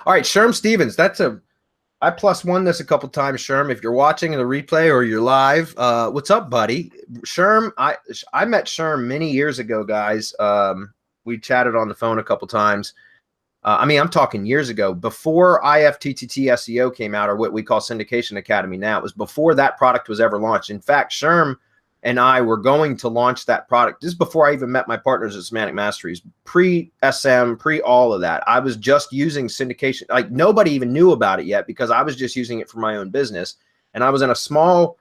All right, Sherm Stevens. I plus one this a couple times, Sherm. If you're watching the replay or you're live, what's up, buddy? Sherm, I met Sherm many years ago, guys. We chatted on the phone a couple times. I mean, I'm talking years ago, before IFTTT SEO came out, or what we call Syndication Academy now. It was before that product was ever launched. In fact, Sherm and I were going to launch that product. This is before I even met my partners at Semantic Mastery, pre-SM, pre-all of that. I was just using syndication. Like, nobody even knew about it yet because I was just using it for my own business. And I was in a small,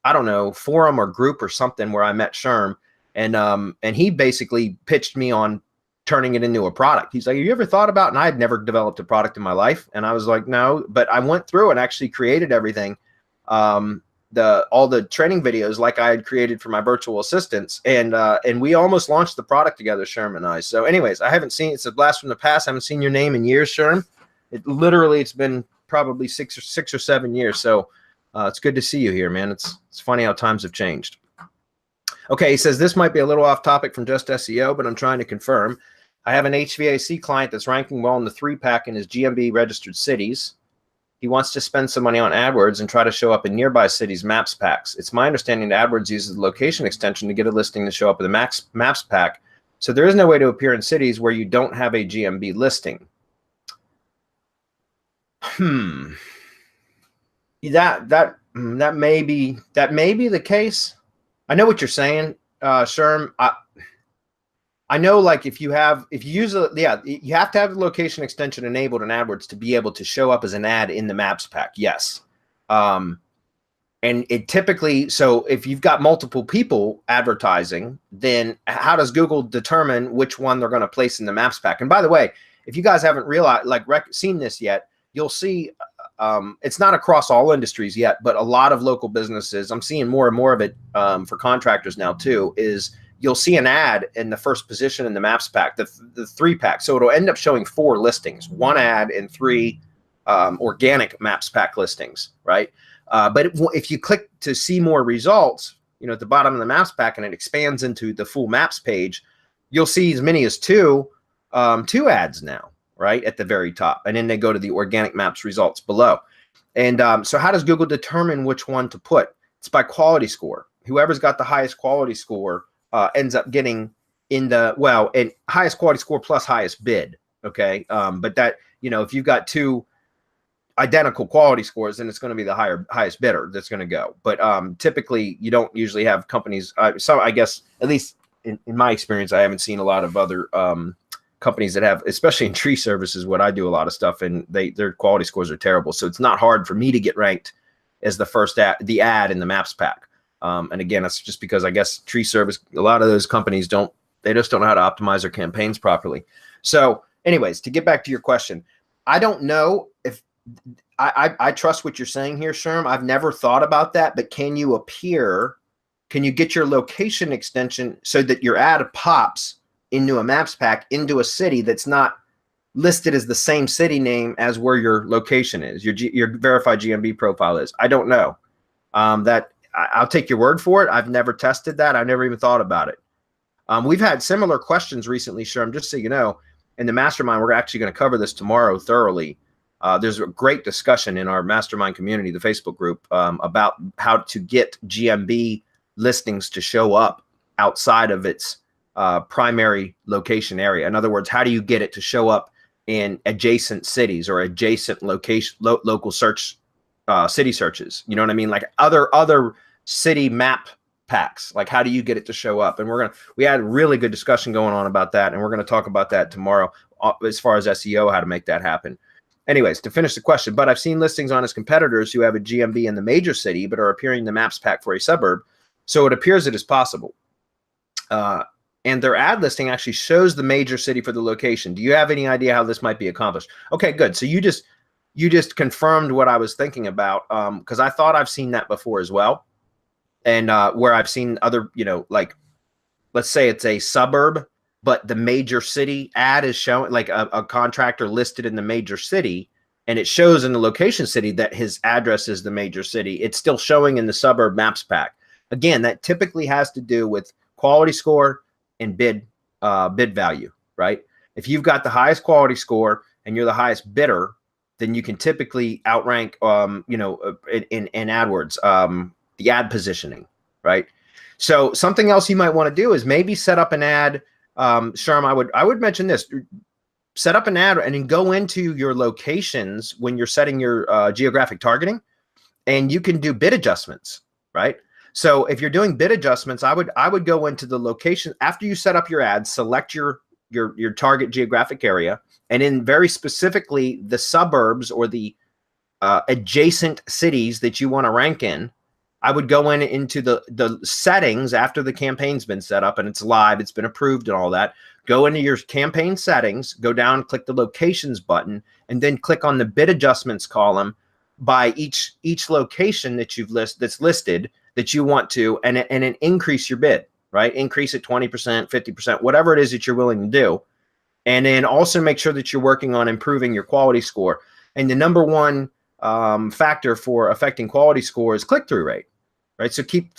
I don't know, forum or group or something where I met Sherm. And he basically pitched me on turning it into a product. He's like, have you ever thought about, and I had never developed a product in my life. And I was like, no, but I went through and actually created everything. All the training videos like I had created for my virtual assistants, and we almost launched the product together, Sherm and I. So anyways, I haven't seen, it's a blast from the past. I haven't seen your name in years, Sherm. It's been probably six or 7 years. So it's good to see you here, man. It's funny how times have changed. Okay, he says this might be a little off topic from Just SEO, but I'm trying to confirm. I have an HVAC client that's ranking well in the 3-pack in his GMB-registered cities. He wants to spend some money on Adwords and try to show up in nearby cities' maps packs. It's my understanding that Adwords uses the location extension to get a listing to show up in the maps pack. So there is no way to appear in cities where you don't have a GMB listing. That may be the case. I know what you're saying, Sherm. I know, like, if you use you have to have the location extension enabled in AdWords to be able to show up as an ad in the maps pack. Yes. And it typically, so if you've got multiple people advertising, then how does Google determine which one they're going to place in the maps pack? And by the way, if you guys haven't realized, seen this yet, you'll see, it's not across all industries yet, but a lot of local businesses, I'm seeing more and more of it for contractors now too, is you'll see an ad in the first position in the maps pack, the 3-pack. So it'll end up showing 4 listings, 1 ad and 3 organic maps pack listings, right? But if you click to see more results, at the bottom of the maps pack, and it expands into the full maps page, you'll see as many as 2 ads now, right, at the very top. And then they go to the organic maps results below. And so how does Google determine which one to put? It's by quality score. Whoever's got the highest quality score ends up getting in the, and highest quality score plus highest bid. Okay. But that, if you've got 2 identical quality scores, then it's going to be the highest bidder that's going to go. But typically you don't usually have companies. So I guess, at least in my experience, I haven't seen a lot of other companies that have, especially in tree services, what I do a lot of stuff, and their quality scores are terrible. So it's not hard for me to get ranked as the first ad in the maps pack. And again, that's just because I guess tree service, a lot of those companies just don't know how to optimize their campaigns properly. So anyways, to get back to your question, I don't know if I trust what you're saying here, Sherm. I've never thought about that, but can you get your location extension so that your ad pops into a maps pack into a city that's not listed as the same city name as where your location is, your verified GMB profile is? I don't know. I'll take your word for it. I've never tested that. I never even thought about it. We've had similar questions recently, Sherm, just so you know. In the mastermind, we're actually going to cover this tomorrow thoroughly. There's a great discussion in our mastermind community, the Facebook group, about how to get GMB listings to show up outside of its primary location area. In other words, how do you get it to show up in adjacent cities or adjacent location, local search, city searches? You know what I mean? Like other city map packs. Like, how do you get it to show up? And we had a really good discussion going on about that, and we're going to talk about that tomorrow as far as SEO, how to make that happen. Anyways, to finish the question, but I've seen listings on his competitors who have a GMB in the major city but are appearing in the maps pack for a suburb. So it appears it is possible. And their ad listing actually shows the major city for the location. Do you have any idea how this might be accomplished? Okay, good. So you just confirmed what I was thinking about, because I thought I've seen that before as well. And where I've seen other, like, let's say it's a suburb, but the major city ad is showing, like a contractor listed in the major city, and it shows in the location city that his address is the major city. It's still showing in the suburb maps pack. Again, that typically has to do with quality score and bid value, right? If you've got the highest quality score and you're the highest bidder, then you can typically outrank, in AdWords, the ad positioning, right? So something else you might want to do is maybe set up an ad. Sharm, I would mention this: set up an ad and then go into your locations when you're setting your geographic targeting, and you can do bid adjustments, right? So if you're doing bid adjustments, I would go into the location after you set up your ad, select your target geographic area, and in very specifically the suburbs or the adjacent cities that you want to rank in. I would go into the settings after the campaign's been set up and it's live, it's been approved and all that. Go into your campaign settings, go down, click the locations button, and then click on the bid adjustments column by each location that that's listed that you want to, and then increase your bid, right? Increase it 20%, 50%, whatever it is that you're willing to do. And then also make sure that you're working on improving your quality score. And the number one factor for affecting quality score is click-through rate, right? So keep,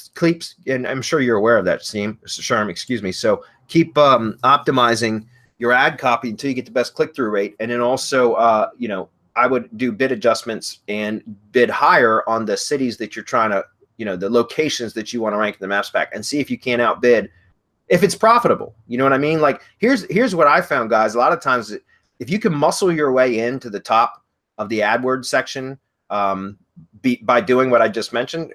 and I'm sure you're aware of that, Sharm, excuse me. So keep optimizing your ad copy until you get the best click-through rate. And then also, I would do bid adjustments and bid higher on the cities that you're trying to, the locations that you want to rank in the maps pack, and see if you can outbid if it's profitable. You know what I mean? Like here's what I found, guys. A lot of times, if you can muscle your way into the top of the AdWords section by doing what I just mentioned,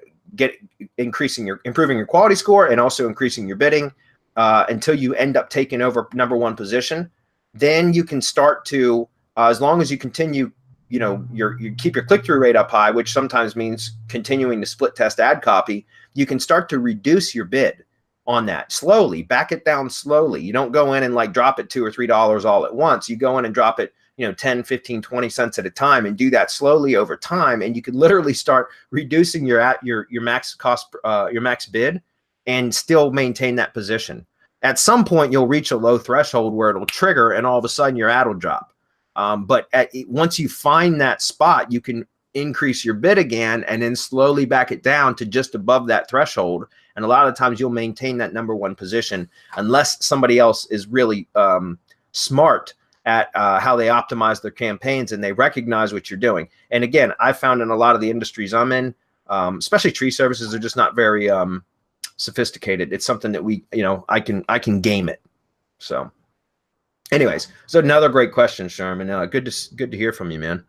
improving your quality score and also increasing your bidding until you end up taking over number one position, then you can start to, as long as you continue, you keep your click-through rate up high, which sometimes means continuing to split test ad copy, you can start to reduce your bid on that slowly, back it down slowly. You don't go in and like drop it $2 or $3 all at once. You go in and drop it, 10, 15, 20 cents at a time, and do that slowly over time. And you can literally start reducing your max cost, your max bid, and still maintain that position. At some point, you'll reach a low threshold where it'll trigger, and all of a sudden your ad will drop. But once you find that spot, you can increase your bid again and then slowly back it down to just above that threshold. And a lot of times you'll maintain that number one position unless somebody else is really smart at how they optimize their campaigns and they recognize what you're doing. And again, I found in a lot of the industries I'm in, especially tree services, are just not very sophisticated. It's something that I can game it. So anyways, so another great question, Sherman. Good to hear from you, man.